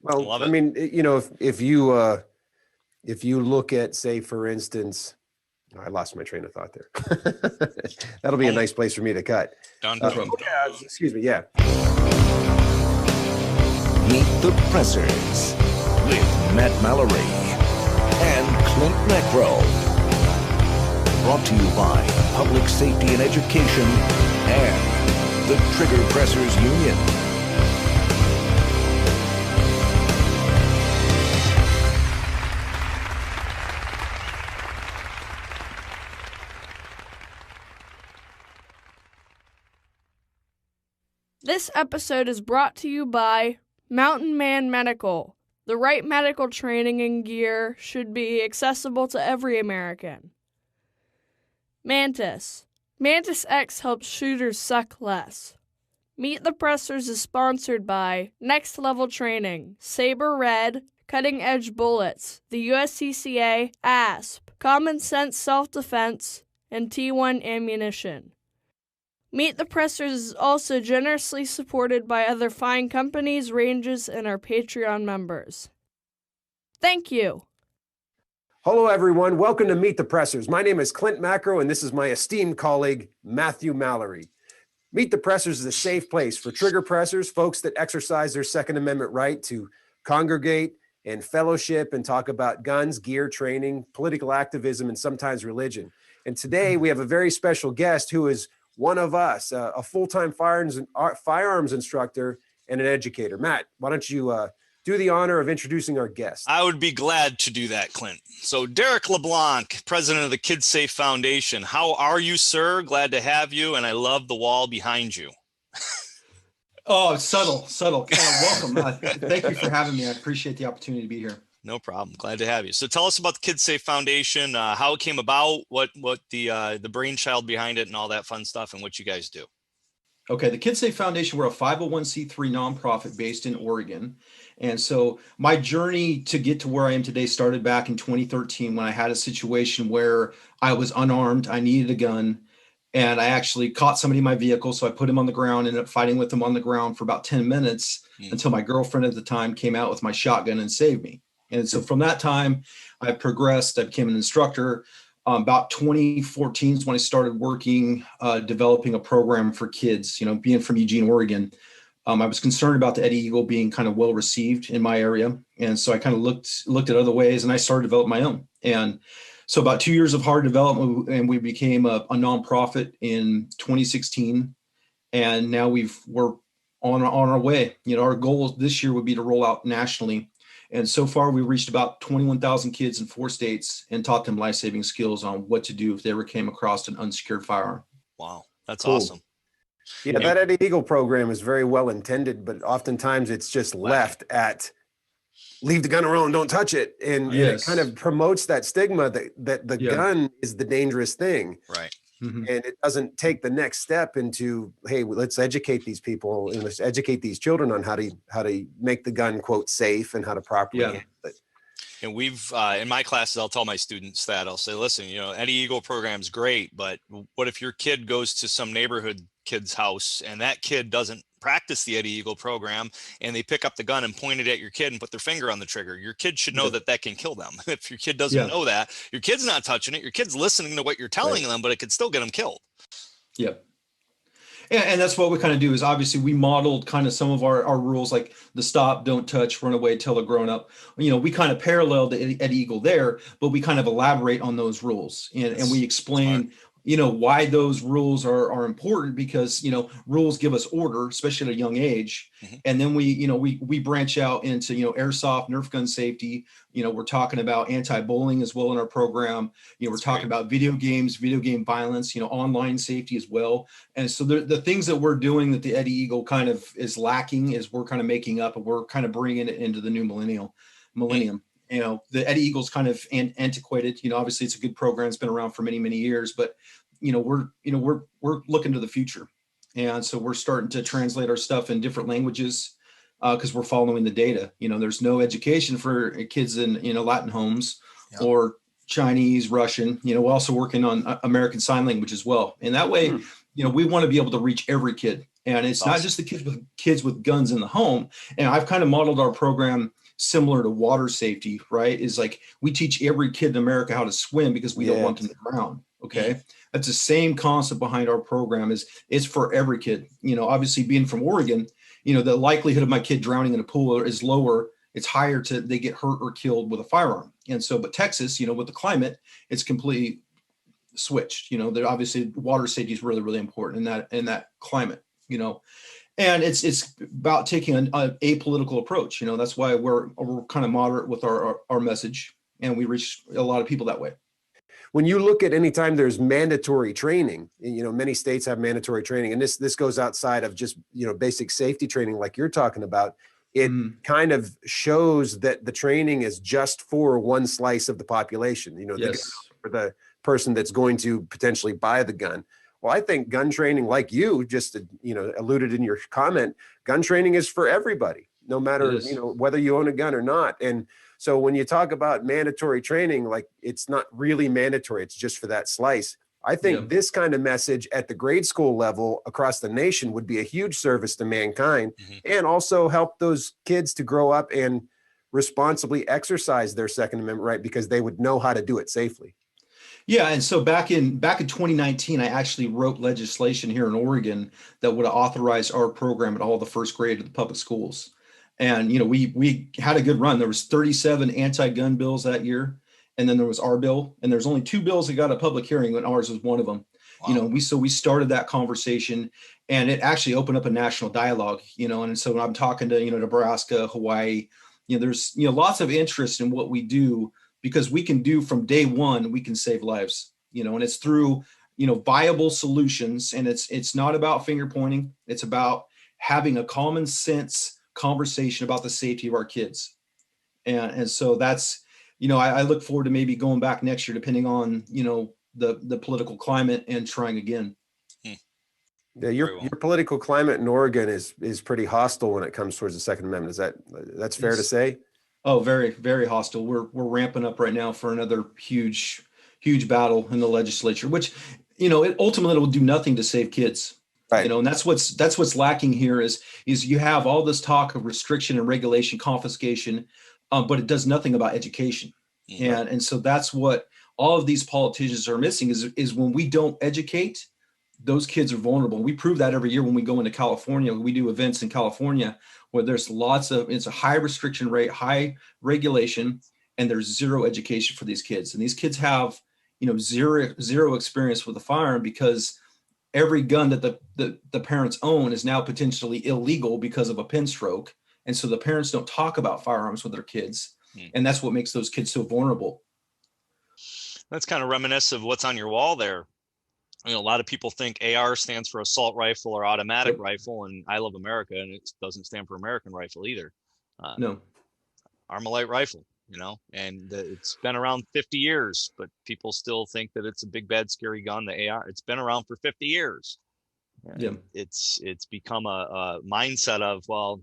Well, Love I it. mean, if you look at, say, for instance, I lost my train of thought there. That'll be a nice place for me to cut. Dun, dun, dun. Excuse me. Yeah. Meet the Pressers with Matt Mallory and Clint Macro. Brought to you by Public Safety and Education and the Trigger Pressers Union. This episode is brought to you by Mountain Man Medical. The right medical training and gear should be accessible to every American. Mantis. Mantis X helps shooters suck less. Meet the Pressers is sponsored by Next Level Training, Saber Red, Cutting Edge Bullets, the USCCA, S.A.F.E, Common Sense Self-Defense, and T1 Ammunition. Meet the Pressers is also generously supported by other fine companies, ranges, and our Patreon members. Thank you. Hello, everyone. Welcome to Meet the Pressers. My name is Clint Macro, and this is my esteemed colleague, Matthew Mallory. Meet the Pressers is a safe place for trigger pressers, folks that exercise their Second Amendment right to congregate and fellowship and talk about guns, gear, training, political activism, and sometimes religion. And today we have a very special guest who is one of us, a full-time firearms instructor and an educator. Matt, why don't you do the honor of introducing our guest? I would be glad to do that, Clint. So Derek LeBlanc, president of the Kids.Safe Foundation. How are you, sir? Glad to have you, and I love the wall behind you. Oh, subtle. Welcome. Thank you for having me. I appreciate the opportunity to be here. No problem. Glad to have you. So tell us about the Kids.Safe Foundation, how it came about, what the brainchild behind it, and all that fun stuff, and what you guys do. Okay, the Kids.Safe Foundation, we're a 501c3 nonprofit based in Oregon. And so my journey to get to where I am today started back in 2013 when I had a situation where I was unarmed, I needed a gun, and I actually caught somebody in my vehicle. So I put him on the ground, ended up fighting with him on the ground for about 10 minutes until my girlfriend at the time came out with my shotgun and saved me. And so from that time, I progressed. I became an instructor. About 2014 is when I started working, developing a program for kids. You know, being from Eugene, Oregon, I was concerned about the Eddie Eagle being kind of well received in my area. And so I kind of looked at other ways, and I started developing my own. And so about 2 years of hard development, and we became a nonprofit in 2016. And now we're on our way. You know, our goal this year would be to roll out nationally. And so far, we reached about 21,000 kids in 4 states and taught them life-saving skills on what to do if they ever came across an unsecured firearm. Wow, that's Cool. awesome. Yeah, that Eddie Eagle program is very well intended, but oftentimes it's just left at leave the gun alone, don't touch it. And it kind of promotes that stigma that the gun is the dangerous thing. Right. Mm-hmm. And it doesn't take the next step into, hey, let's educate these people and let's educate these children on how to make the gun, quote, safe and how to properly handle it. And we've, in my classes, I'll tell my students that I'll say, listen, you know, Eddie Eagle program's great, but what if your kid goes to some neighborhood kid's house and that kid doesn't practice the Eddie Eagle program and they pick up the gun and point it at your kid and put their finger on the trigger? Your kid should know that can kill them. If your kid doesn't know that, your kid's not touching it, your kid's listening to what you're telling them, but it could still get them killed. Yep. And that's what we kind of do is obviously we modeled kind of some of our rules, like the stop, don't touch, run away, tell a grown up. You know, we kind of parallel the Eddie Eagle there, but we kind of elaborate on those rules and we explain, you know, why those rules are important, because, you know, rules give us order, especially at a young age. Mm-hmm. And then we branch out into, you know, airsoft, Nerf gun safety. You know, we're talking about anti-bullying as well in our program. You know, we're talking about video games, video game violence, you know, online safety as well. And so the things that we're doing that the Eddie Eagle kind of is lacking is we're kind of making up, and we're kind of bringing it into the new millennium. You know, the Eddie Eagle's kind of antiquated. You know, obviously it's a good program. It's been around for many, many years, but we're looking to the future. And so we're starting to translate our stuff in different languages because we're following the data. You know, there's no education for kids in, you know, Latin homes or Chinese, Russian. You know, we're also working on American Sign Language as well. And that way, you know, we want to be able to reach every kid. And it's not Awesome. just the kids with guns in the home. And I've kind of modeled our program similar to water safety, right? Is like we teach every kid in America how to swim because we don't want them to drown. Okay. That's the same concept behind our program. Is it's for every kid. Obviously being from Oregon, the likelihood of my kid drowning in a pool is lower. It's higher to they get hurt or killed with a firearm. And so, but Texas, with the climate, it's completely switched. That obviously water safety is really, really important in that climate. And it's about taking an apolitical approach. That's why we're kind of moderate with our message, and we reach a lot of people that way. When you look at any time there's mandatory training, many states have mandatory training, and this goes outside of just, basic safety training like you're talking about. It kind of shows that the training is just for one slice of the population, Yes. for the person that's going to potentially buy the gun. Well, I think gun training, like you just, alluded in your comment, gun training is for everybody, no matter, whether you own a gun or not. And so when you talk about mandatory training, like it's not really mandatory, it's just for that slice. I think this kind of message at the grade school level across the nation would be a huge service to mankind, and also help those kids to grow up and responsibly exercise their Second Amendment right, because they would know how to do it safely. Yeah, and so back in 2019, I actually wrote legislation here in Oregon that would authorize our program at all the first grade of the public schools. And we had a good run. There was 37 anti-gun bills that year, and then there was our bill, and there's only 2 bills that got a public hearing, and ours was one of them. Wow. We started that conversation, and it actually opened up a national dialogue. And so when I'm talking to Nebraska, Hawaii, there's lots of interest in what we do, because we can do from day one, we can save lives, and it's through, viable solutions. And it's not about finger pointing. It's about having a common sense conversation about the safety of our kids. And so that's, I look forward to maybe going back next year, depending on, the political climate, and trying again. Yeah, your political climate in Oregon is pretty hostile when it comes towards the Second Amendment. That's fair to say? Oh, very, very hostile. We're ramping up right now for another huge battle in the legislature, which, it ultimately will do nothing to save kids. Right. And that's what's lacking here is you have all this talk of restriction and regulation, confiscation, but it does nothing about education. And so that's what all of these politicians are missing is when we don't educate, those kids are vulnerable. We prove that every year when we go into California. We do events in California where there's it's a high restriction rate, high regulation, and there's zero education for these kids. And these kids have, zero experience with a firearm, because every gun that the parents own is now potentially illegal because of a pen stroke. And so the parents don't talk about firearms with their kids. And that's what makes those kids so vulnerable. That's kind of reminiscent of what's on your wall there. A lot of people think AR stands for assault rifle or automatic rifle, and I love America, and it doesn't stand for American rifle either. No. Armalite rifle, and it's been around 50 years, but people still think that it's a big, bad, scary gun. The AR, it's been around for 50 years. It's become a mindset of, well,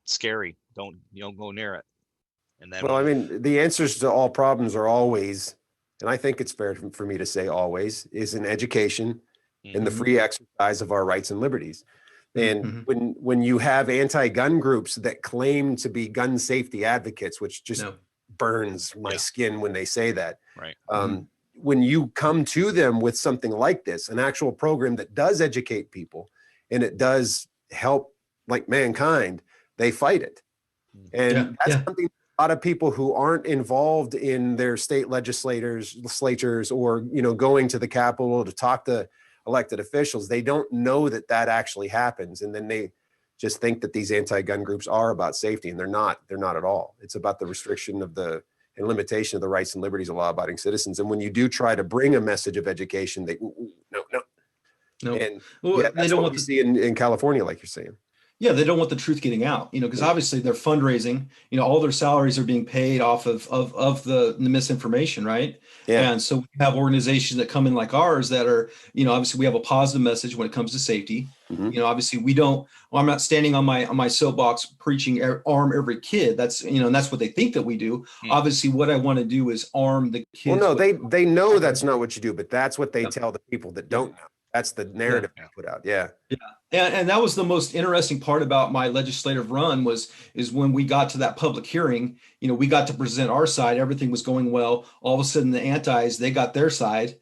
scary. Don't go near it. And then, well, I mean, the answers to all problems are always, and I think it's fair for me to say always, is in education and the free exercise of our rights and liberties. And when you have anti-gun groups that claim to be gun safety advocates, which just burns my skin when they say that, right. When you come to them with something like this, an actual program that does educate people and it does help like mankind, they fight it. And that's something a lot of people who aren't involved in their state legislatures or, going to the Capitol to talk to elected officials, they don't know that actually happens. And then they just think that these anti-gun groups are about safety, and they're not at all. It's about the restriction of and limitation of the rights and liberties of law-abiding citizens. And when you do try to bring a message of education, they, no. And they don't want to see in California, like you're saying. Yeah, they don't want the truth getting out, because obviously they're fundraising, all their salaries are being paid off of the misinformation, right? Yeah. And so we have organizations that come in like ours that are, obviously we have a positive message when it comes to safety. Obviously I'm not standing on my soapbox preaching arm every kid. That's, and that's what they think that we do. Obviously what I want to do is arm the kids. Well, no, they know that's not what you do, but that's what they tell the people that don't know. That's the narrative Yeah. they put out. Yeah. And that was the most interesting part about my legislative run is when we got to that public hearing, we got to present our side. Everything was going well. All of a sudden, the antis, they got their side.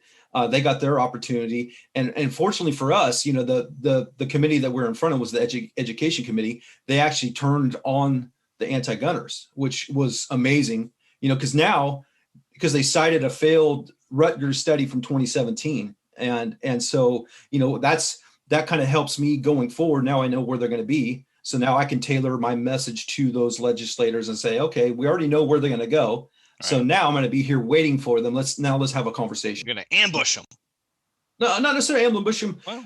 They got their opportunity. And fortunately for us, the committee that we're in front of was the education committee. They actually turned on the anti-gunners, which was amazing, because they cited a failed Rutgers study from 2017. And so, that kind of helps me going forward. Now I know where they're going to be. So now I can tailor my message to those legislators and say, okay, we already know where they're going to go. So Right. now I'm going to be here waiting for them. Let's have a conversation. You're going to ambush them. No, not necessarily ambush them, Well.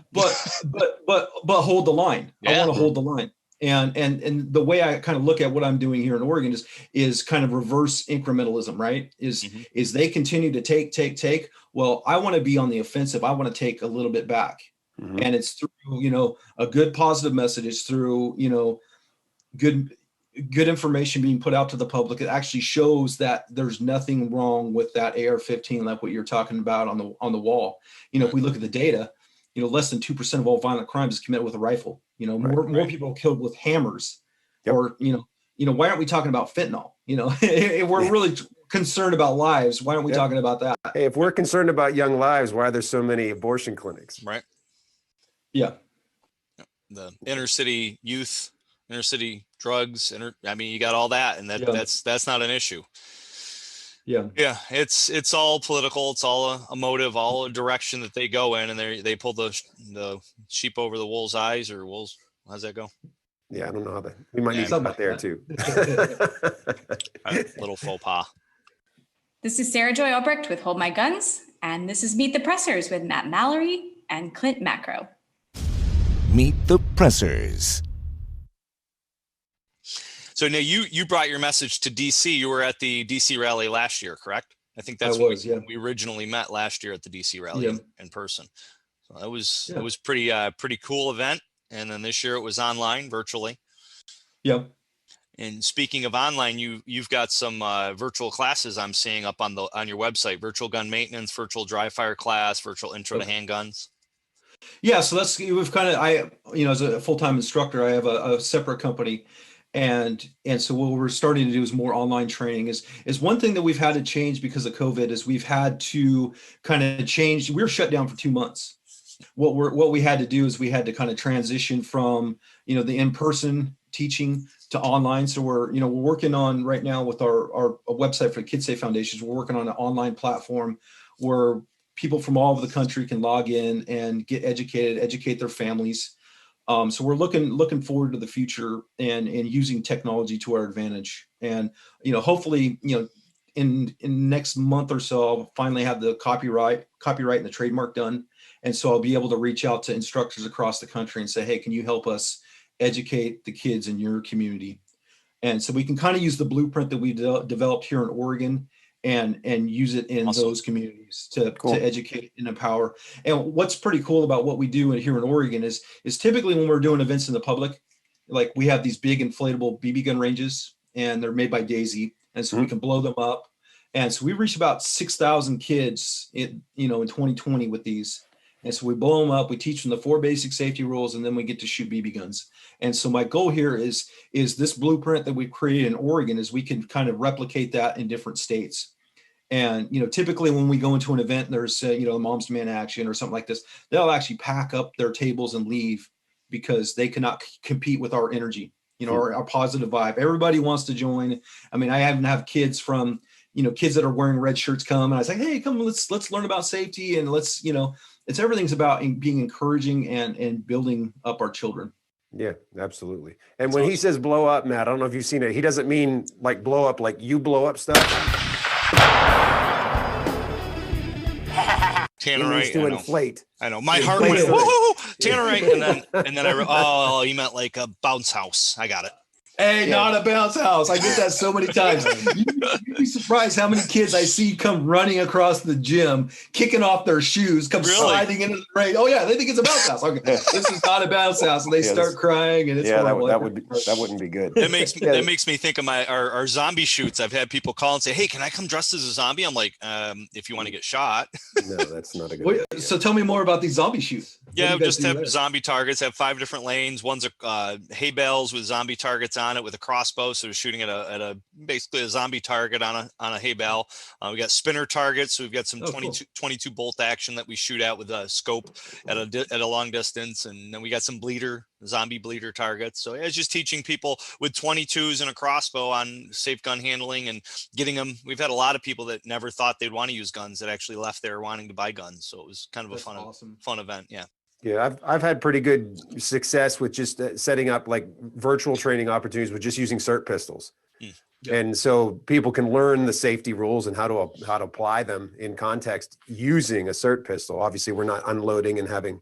but hold the line. I Yeah. want to hold the line. And the way I kind of look at what I'm doing here in Oregon is kind of reverse incrementalism, right? Is they continue to take. Well, I want to be on the offensive. I want to take a little bit back. Mhm. And it's through, a good positive message. It's through, good information being put out to the public. It actually shows that there's nothing wrong with that AR-15, like what you're talking about on the wall. If we look at the data, less than 2% of all violent crimes is committed with a rifle. More people are killed with hammers. Yep. Or, why aren't we talking about fentanyl? If we're really concerned about lives, why aren't we talking about that? Hey, if we're concerned about young lives, why are there so many abortion clinics? Right. Yeah. The inner city youth, inner city drugs, you got all that, and that's not an issue. Yeah. Yeah, it's all political. It's all a motive, all a direction that they go in, and they pull the sheep over the wool's eyes, or wolves. How's that go? Yeah, I don't know how we might need something something there like too. Little faux pas. This is Sarah Joy Albrecht with Hold My Guns, and this is Meet the Pressers with Matt Mallory and Clint Macro. Meet the Pressers. So now you brought your message to DC. You were at the DC rally last year, correct? I think that's when we originally met last year at the DC rally in person. So it was pretty cool event. And then this year it was online, virtually. Yeah. And speaking of online, you've got some virtual classes I'm seeing up on your website: virtual gun maintenance, virtual dry fire class, virtual intro to handguns. Yeah, so we've kind of, as a full-time instructor, I have a separate company, and so what we're starting to do is more online training. Is one thing that we've had to change because of COVID is we've had to kind of change. We were shut down for 2 months. What we had to do is we had to kind of transition from the in-person teaching to online. So we're working on right now with our website for the Kids.Safe Foundations. We're working on an online platform where people from all over the country can log in and get educated, educate their families. So we're looking forward to the future and using technology to our advantage. And hopefully in next month or so I'll finally have the copyright and the trademark done. And so I'll be able to reach out to instructors across the country and say, hey, can you help us educate the kids in your community? And so we can kind of use the blueprint that we developed here in Oregon and use it in those communities to educate and empower. And what's pretty cool about what we do here in Oregon is typically when we're doing events in the public, like we have these big inflatable BB gun ranges, and they're made by Daisy, and so we can blow them up. And so we reached about 6,000 kids in 2020 with these. And so we blow them up, we teach them the 4 basic safety rules, and then we get to shoot BB guns. And so my goal here is this blueprint that we've created in Oregon is we can kind of replicate that in different states. And, typically when we go into an event, there's, the Moms Demand Action or something like this, they'll actually pack up their tables and leave because they cannot compete with our energy, our positive vibe. Everybody wants to join. I mean, I even have kids from, kids that are wearing red shirts come, and I was like, hey, come, let's learn about safety, and let's, everything's about being encouraging and building up our children. Yeah, absolutely. And when he says blow up, Matt, I don't know if you've seen it. He doesn't mean like blow up, like you blow up stuff. Tannerite, to inflate. I know. My heart went, whoa, Tannerite, and then he meant like a bounce house. I got it. Hey, Yeah. not a bounce house. I get that so many times. You'd be surprised how many kids I see come running across the gym, kicking off their shoes, come Really? sliding into the rain. Oh yeah, they think it's a bounce house. Okay, this is not a bounce house, and they Yeah, start this- crying, and it's horrible. that wouldn't be good. That makes Yeah. that makes me think of our zombie shoots. I've had people call and say, "Hey, can I come dressed as a zombie?" I'm like, if you want to get shot. No, that's not a good Wait, idea. so tell me more about these zombie shoots. What do Yeah, you we guys just do have there? zombie targets. Have 5 different lanes. One's a hay bales with zombie targets on it with a crossbow, so we're shooting at a basically a zombie target on a hay bale. We got spinner targets. So we've got some Oh, cool. 22 bolt action that we shoot at with a scope at a long distance, and then we got some zombie bleeder targets. So it's just teaching people with 22s and a crossbow on safe gun handling and getting them. We've had a lot of people that never thought they'd want to use guns that actually left there wanting to buy guns. So it was kind of That's a awesome. fun event. Yeah. Yeah, I've had pretty good success with just setting up like virtual training opportunities with just using CERT pistols. Yep. And so people can learn the safety rules and how to apply them in context using a CERT pistol. Obviously, we're not unloading and having,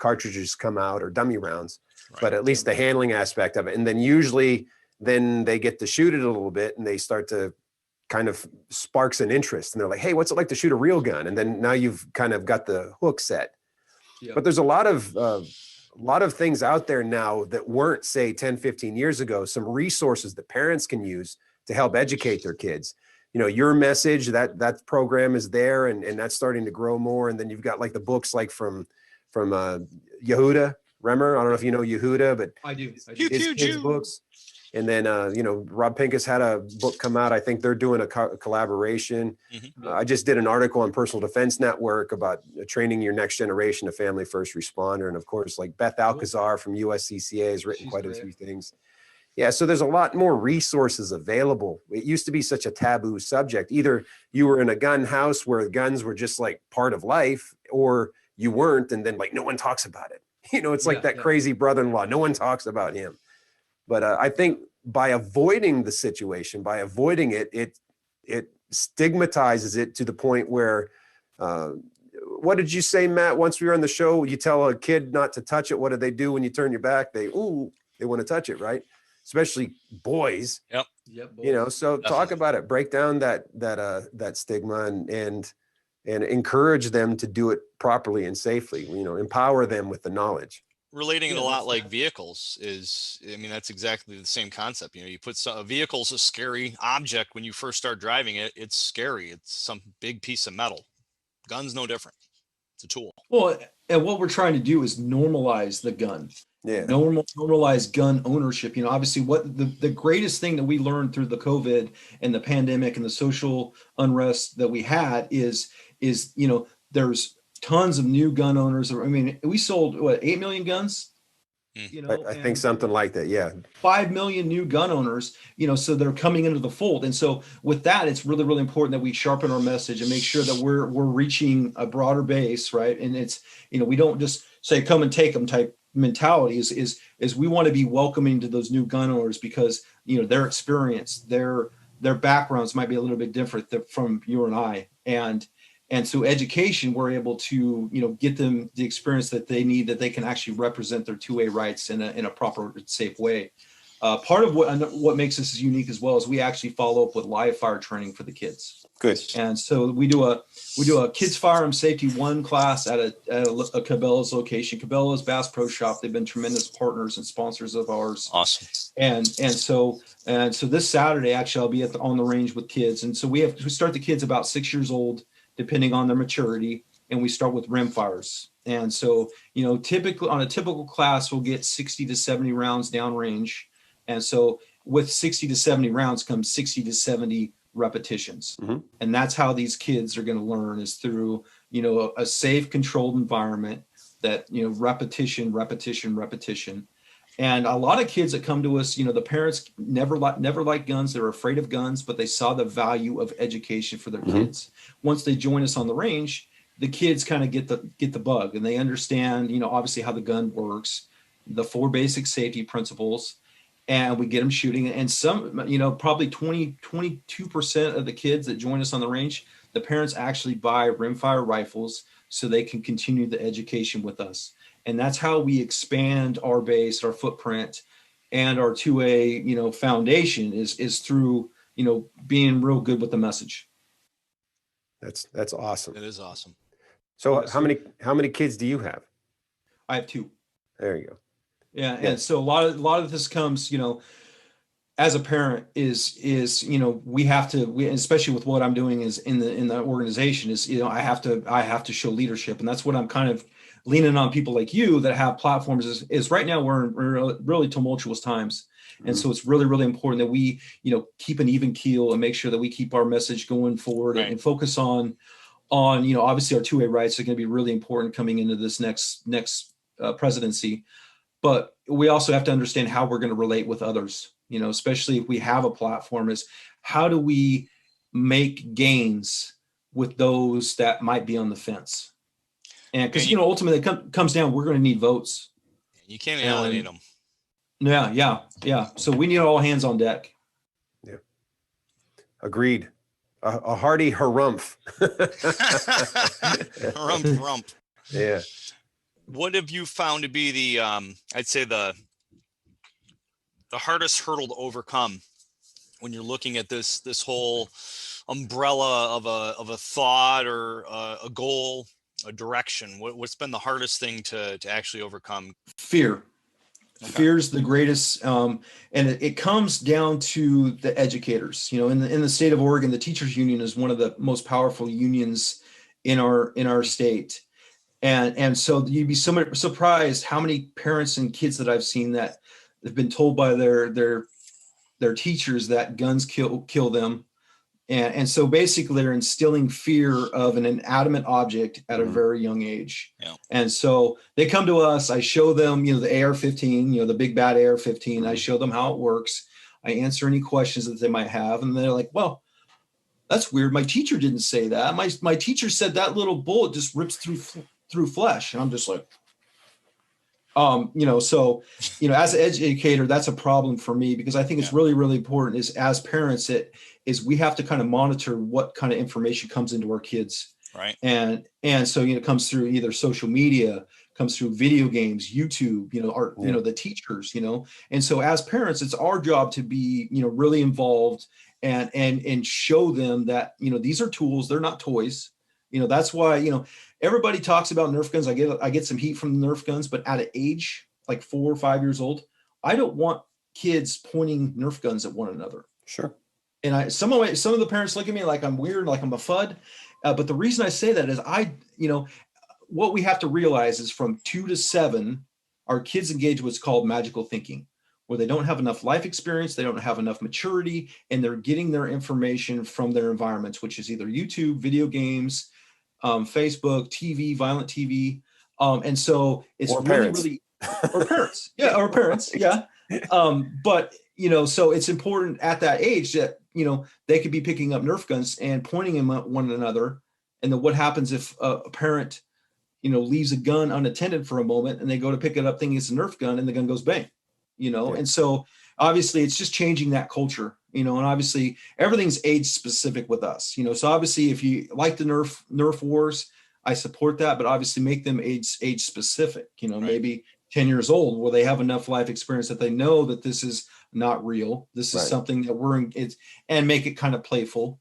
cartridges come out or dummy rounds, Right. but at least the handling aspect of it. And then usually then they get to shoot it a little bit and they start to kind of sparks an interest and they're like, hey, what's it like to shoot a real gun? And then now you've kind of got the hook set. Yep. But there's a lot of things out there now that weren't, say, 10, 15 years ago, some resources that parents can use to help educate their kids. Your message, that program is there and that's starting to grow more. And then you've got like the books like from Yehuda Remmer. I don't know if you know Yehuda, but I do. his kids' books. And then, Rob Pincus had a book come out. I think they're doing a collaboration. Mhm. I just did an article on Personal Defense Network about training your next generation of family first responder. And of course, like Beth Alcazar from USCCA has written She's quite a great. few things. Yeah, so there's a lot more resources available. It used to be such a taboo subject. Either you were in a gun house where guns were just like part of life, or you weren't, and then like no one talks about it. It's like Yeah, that yeah. crazy brother-in-law. No one talks about him. But I think by avoiding the situation, by avoiding it, it stigmatizes it to the point where, what did you say, Matt? Once we were on the show, you tell a kid not to touch it. What do they do when you turn your back? They want to touch it, right? Especially boys. Yep. Yep. So talk Definitely. about it. Break down that stigma and encourage them to do it properly and safely. Empower them with the knowledge. Relating it Yeah, a lot that's like that. vehicles that's exactly the same concept. You put a vehicle's a scary object when you first start driving it. It's scary. It's some big piece of metal. Gun's no different. It's a tool. Well, and what we're trying to do is normalize the gun. Yeah. Normalize gun ownership. Obviously what the greatest thing that we learned through the COVID and the pandemic and the social unrest that we had is there's tons of new gun owners. I mean, we sold 8 million guns, I think something like that. Yeah. 5 million new gun owners, so they're coming into the fold. And so with that, it's really, really important that we sharpen our message and make sure that we're reaching a broader base, right? And it's, we don't just say, come and take them type mentality is we want to be welcoming to those new gun owners because, their experience, their backgrounds might be a little bit different from you and I. And so education, we're able to, get them the experience that they need, that they can actually represent their 2A rights in a proper, safe way. Part of what makes us unique as well is we actually follow up with live fire training for the kids. Good. And so we do a kids firearm safety 1 class at a Cabela's location. Cabela's Bass Pro Shop. They've been tremendous partners and sponsors of ours. Awesome. And so this Saturday, actually, I'll be on the range with kids. And so we start the kids about 6 years old, depending on their maturity, and we start with rim fires. And so, typically on a typical class, we'll get 60 to 70 rounds downrange. And so with 60 to 70 rounds comes 60 to 70 repetitions. Mm-hmm. And that's how these kids are going to learn, is through, a safe, controlled environment that, repetition. And a lot of kids that come to us, the parents never liked guns. They were afraid of guns, but they saw the value of education for their kids. Once they join us on the range, the kids kind of get the bug, and they understand, obviously how the gun works, the 4 basic safety principles, and we get them shooting. And some, probably 22% of the kids that join us on the range, the parents actually buy rimfire rifles so they can continue the education with us. And that's how we expand our base, our footprint, and our 2A, foundation is through, being real good with the message. That's awesome. It is awesome. So Yes, how many kids do you have? I have 2. There you go. Yeah. Yeah. And so a lot of this comes, as a parent is, we have to, especially with what I'm doing is in the organization is, I have to show leadership. And that's what I'm kind of leaning on people like you that have platforms is right now we're in really tumultuous times. And so it's really, really important that we, keep an even keel and make sure that we keep our message going forward and focus on, obviously our 2A rights are going to be really important coming into this next presidency. But we also have to understand how we're going to relate with others, especially if we have a platform, is how do we make gains with those that might be on the fence? And because, ultimately it comes down, we're going to need votes. You can't alienate them. Yeah. So we need all hands on deck. Yeah. Agreed. A hearty harumph. Rump. Yeah. What have you found to be the I'd say the hardest hurdle to overcome when you're looking at this whole umbrella of a thought or a goal, a direction? What's been the hardest thing to actually overcome? Fear. Okay. Fear's the greatest, and it comes down to the educators. In the state of Oregon, the teachers union is one of the most powerful unions in our state. And so you'd be so surprised how many parents and kids that I've seen that have been told by their teachers that guns kill them. And so basically they're instilling fear of an inanimate object at a very young age. Yeah. And so they come to us, I show them, the AR-15, the big bad AR-15. I show them how it works. I answer any questions that they might have. And they're like, well, that's weird. My teacher didn't say that. My teacher said that little bullet just rips through flesh. And I'm just like, so, as an educator, that's a problem for me, because I think it's really, really important is as parents, we have to kind of monitor what kind of information comes into our kids. Right. And so, it comes through either social media, comes through video games, YouTube, the teachers, and so as parents, it's our job to be, really involved and show them that, these are tools, they're not toys. That's why, everybody talks about Nerf guns. I get some heat from the Nerf guns, but at an age like 4 or 5 years old, I don't want kids pointing Nerf guns at one another. Sure. And some of the parents look at me like I'm weird, like I'm a FUD. But the reason I say that is what we have to realize is from 2 to 7, our kids engage what's called magical thinking, where they don't have enough life experience, they don't have enough maturity, and they're getting their information from their environments, which is either YouTube, video games, Facebook, TV, violent TV. And so it's or really, parents. really, or parents. Yeah. Or parents. Yeah. But, so it's important at that age that, they could be picking up Nerf guns and pointing them at one another. And then what happens if a parent, leaves a gun unattended for a moment and they go to pick it up thinking it's a Nerf gun and the gun goes bang, And so obviously it's just changing that culture, and obviously everything's age specific with us, so obviously if you like the Nerf wars, I support that, but obviously make them age specific, maybe 10 years old where they have enough life experience that they know that this is not real. This is something that and make it kind of playful,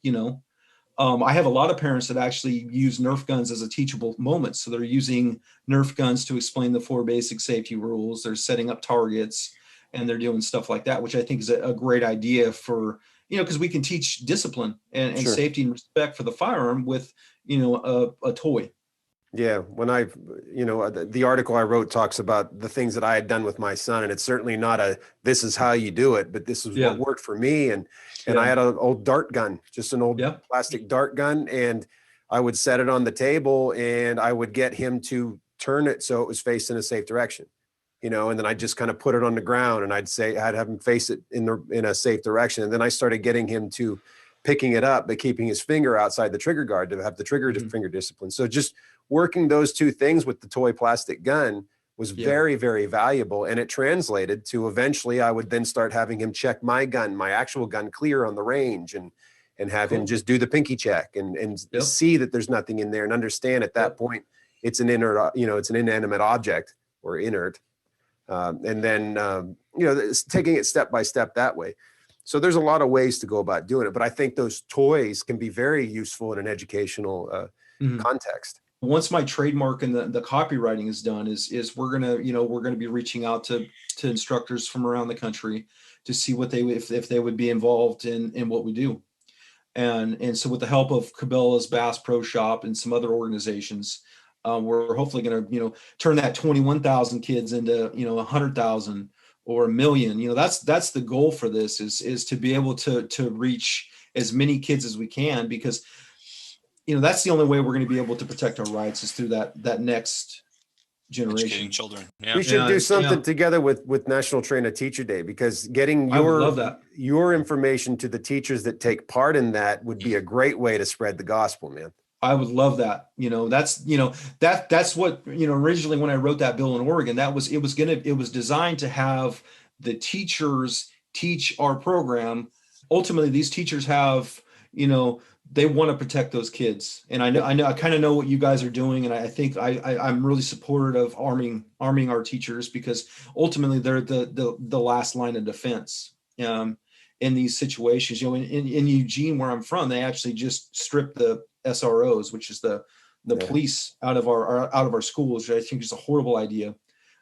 I have a lot of parents that actually use Nerf guns as a teachable moment. So they're using Nerf guns to explain the 4 basic safety rules. They're setting up targets and they're doing stuff like that, which I think is a great idea for, because we can teach discipline and Sure. safety and respect for the firearm with, a toy. Yeah. When the article I wrote talks about the things that I had done with my son, and it's certainly not this is how you do it, but this is what worked for me. And I had an old dart gun, just an old plastic dart gun. And I would set it on the table and I would get him to turn it so it was facing a safe direction, and then I'd just kind of put it on the ground and I'd have him face it in a safe direction. And then I started getting him to picking it up, but keeping his finger outside the trigger guard to have the trigger finger discipline. So just working those two things with the toy plastic gun was very, very valuable. And it translated to eventually I would then start having him check my actual gun clear on the range and have him just do the pinky check and see that there's nothing in there and understand at that point it's an inert, it's an inanimate object or inert. And then it's taking it step by step that way. So there's a lot of ways to go about doing it, but I think those toys can be very useful in an educational context. Once my trademark and the copywriting is done, is we're gonna be reaching out to instructors from around the country to see what if they would be involved in what we do. And so with the help of Cabela's Bass Pro Shop and some other organizations, we're hopefully going to, turn that 21,000 kids into, 100,000 or 1 million. That's the goal for this is to be able to reach as many kids as we can, because, that's the only way we're going to be able to protect our rights is through that next generation. Educating children. Yeah. We should do something together with National Train a Teacher Day, because getting I would love that. your information to the teachers that take part in that would be a great way to spread the gospel, man. I would love that. That's what, originally when I wrote that bill in Oregon, it was designed to have the teachers teach our program. Ultimately, these teachers have, they want to protect those kids. And I kind of know what you guys are doing. And I think I'm really supportive of arming our teachers, because ultimately they're the last line of defense in these situations. In Eugene, where I'm from, they actually just stripped the SROs, which is the police out of our schools, which I think is a horrible idea.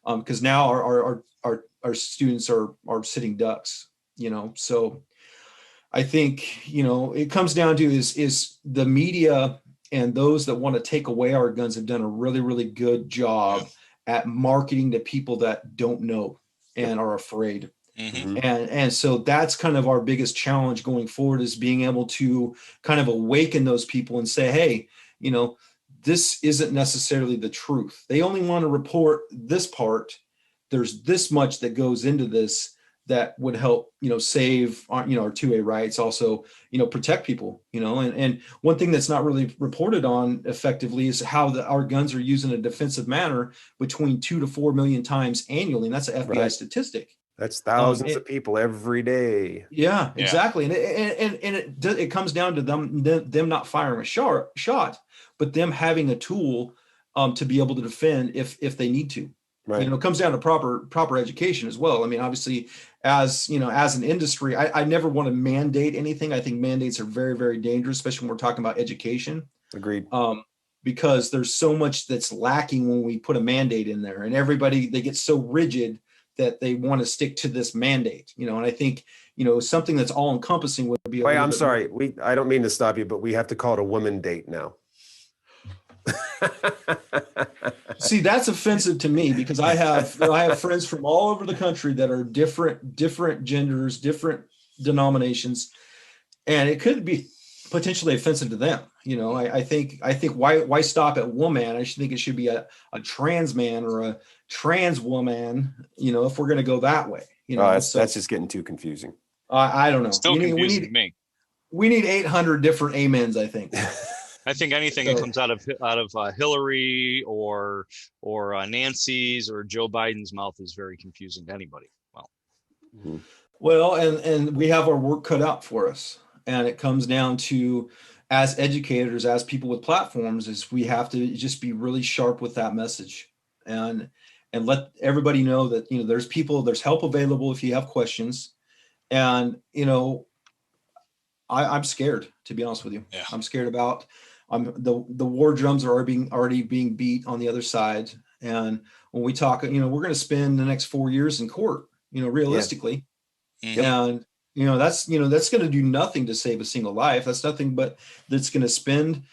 Because now our students are sitting ducks, so I think, it comes down to is the media and those that want to take away our guns have done a really, really good job at marketing to people that don't know and are afraid. Mm-hmm. And so that's kind of our biggest challenge going forward, is being able to kind of awaken those people and say, hey, this isn't necessarily the truth. They only want to report this part. There's this much that goes into this that would help, save our 2A rights, also, protect people, and one thing that's not really reported on effectively is how our guns are used in a defensive manner between 2 to 4 million times annually. And that's an FBI statistic. That's thousands of people every day. Yeah, exactly. And it comes down to them not firing a shot, but them having a tool to be able to defend if they need to. Right. It comes down to proper education as well. I mean, obviously, as an industry, I never want to mandate anything. I think mandates are very, very dangerous, especially when we're talking about education. Agreed. Because there's so much that's lacking when we put a mandate in there, and they get so rigid that they want to stick to this mandate. And I think, something that's all encompassing would be. Wait, I'm sorry. I don't mean to stop you, but we have to call it a woman date now. See, that's offensive to me, because I have friends from all over the country that are different genders, different denominations, and it could be potentially offensive to them. I think why stop at woman? I think it should be a trans man or a trans woman. If we're going to go that way, that's just getting too confusing. I don't know. Still confusing me. We need 800 different amens, I think. I think anything that comes out of Hillary or Nancy's or Joe Biden's mouth is very confusing to anybody. Well, and we have our work cut out for us, and it comes down to, as educators, as people with platforms, is we have to just be really sharp with that message, and let everybody know that there's help available if you have questions, and I'm scared, to be honest with you. Yeah. I'm scared about. The war drums are already being beat on the other side, and when we talk, we're going to spend the next 4 years in court, realistically, and that's going to do nothing to save a single life. That's nothing, but that's going to spend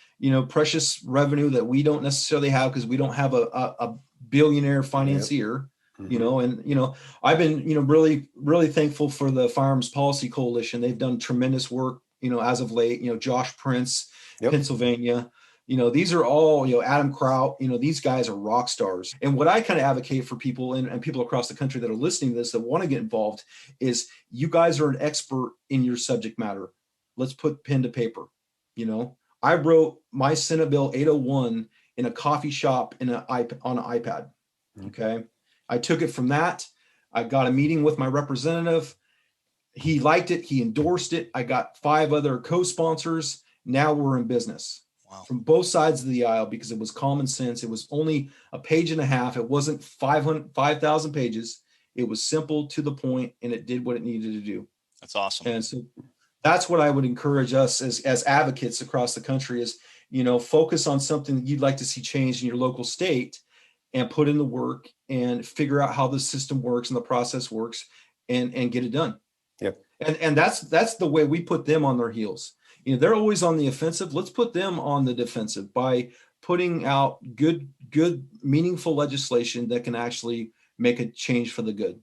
precious revenue that we don't necessarily have, because we don't have a billionaire financier. And I've been really, really thankful for the Firearms Policy Coalition. They've done tremendous work, as of late. Josh Prince, Pennsylvania. These are all, Adam Kraut, these guys are rock stars. And what I kind of advocate for people and people across the country that are listening to this, that want to get involved, is you guys are an expert in your subject matter. Let's put pen to paper. I wrote my Senate Bill 801 in a coffee shop on an iPad. Okay. I took it from that. I got a meeting with my representative. He liked it. He endorsed it. I got 5 other co-sponsors. Now we're in business. Wow. From both sides of the aisle, because it was common sense. It was only a page and a half. It wasn't 5,000 pages. It was simple, to the point, and it did what it needed to do. That's awesome. And so that's what I would encourage us as advocates across the country is, focus on something that you'd like to see changed in your local state and put in the work and figure out how the system works and the process works and get it done. Yep. And that's the way we put them on their heels. They're always on the offensive. Let's put them on the defensive by putting out good, meaningful legislation that can actually make a change for the good.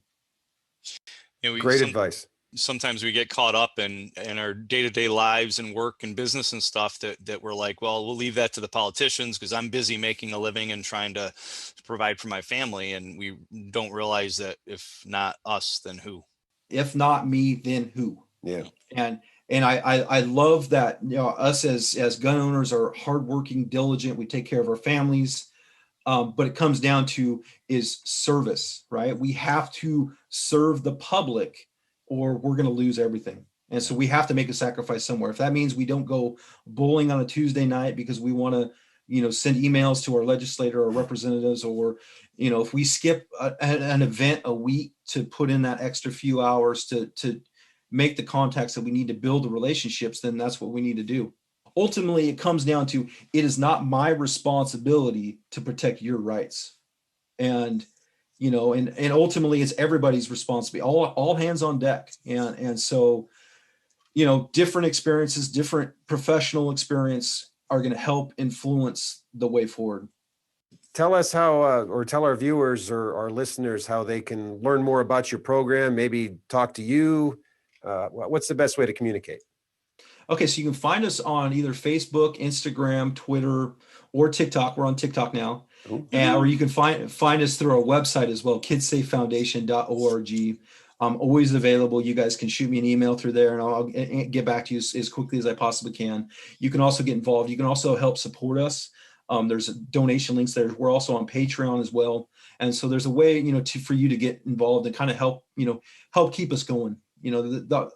Great advice. Sometimes we get caught up in our day-to-day lives and work and business and stuff that we're like, well, we'll leave that to the politicians because I'm busy making a living and trying to provide for my family. And we don't realize that if not us, then who? If not me, then who? Yeah. And I love that, us as gun owners are hardworking, diligent. We take care of our families. But it comes down to is service, right? We have to serve the public or we're going to lose everything. And so we have to make a sacrifice somewhere. If that means we don't go bowling on a Tuesday night because we want to, send emails to our legislator or representatives, or, if we skip an event a week to put in that extra few hours to make the contacts that we need to build the relationships, then that's what we need to do. Ultimately, it comes down to, it is not my responsibility to protect your rights. And, and ultimately it's everybody's responsibility, all hands on deck. And so, different experiences, different professional experience are going to help influence the way forward. Tell us how, or tell our viewers or our listeners how they can learn more about your program, maybe talk to you. What's the best way to communicate? Okay, so you can find us on either Facebook, Instagram, Twitter, or TikTok. We're on TikTok now. Or you can find us through our website as well, kidsafefoundation.org. I'm always available. You guys can shoot me an email through there and I'll get back to you as quickly as I possibly can. You can also get involved. You can also help support us. There's donation links there. We're also on Patreon as well. And so there's a way, for you to get involved and kind of help keep us going.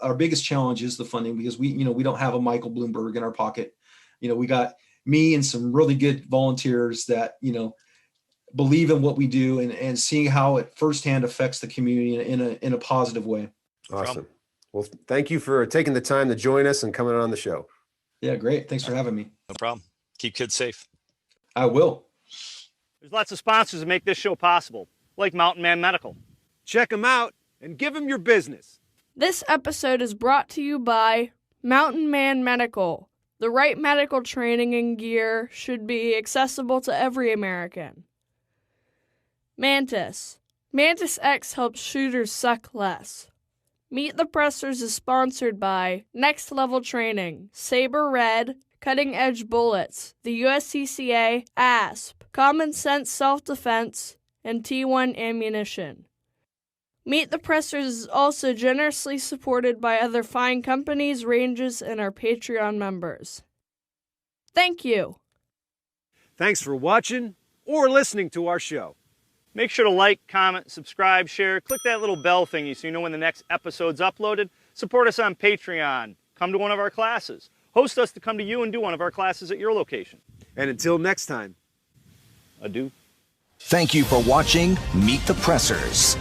Our biggest challenge is the funding, because we don't have a Michael Bloomberg in our pocket. We got me and some really good volunteers that, believe in what we do and seeing how it firsthand affects the community in a positive way. Awesome. Well, thank you for taking the time to join us and coming on the show. Yeah, great. Thanks for having me. No problem. Keep kids safe. I will. There's lots of sponsors that make this show possible, like Mountain Man Medical. Check them out and give them your business. This episode is brought to you by Mountain Man Medical. The right medical training and gear should be accessible to every American. Mantis. Mantis X helps shooters suck less. Meet the Pressers is sponsored by Next Level Training, Saber Red, Cutting Edge Bullets, the USCCA, S.A.F.E, Common Sense Self-Defense, and T1 Ammunition. Meet the Pressers is also generously supported by other fine companies, ranges, and our Patreon members. Thank you. Thanks for watching or listening to our show. Make sure to like, comment, subscribe, share, click that little bell thingy so you know when the next episode's uploaded. Support us on Patreon. Come to one of our classes. Host us to come to you and do one of our classes at your location. And until next time, Adieu. Thank you for watching Meet the Pressers.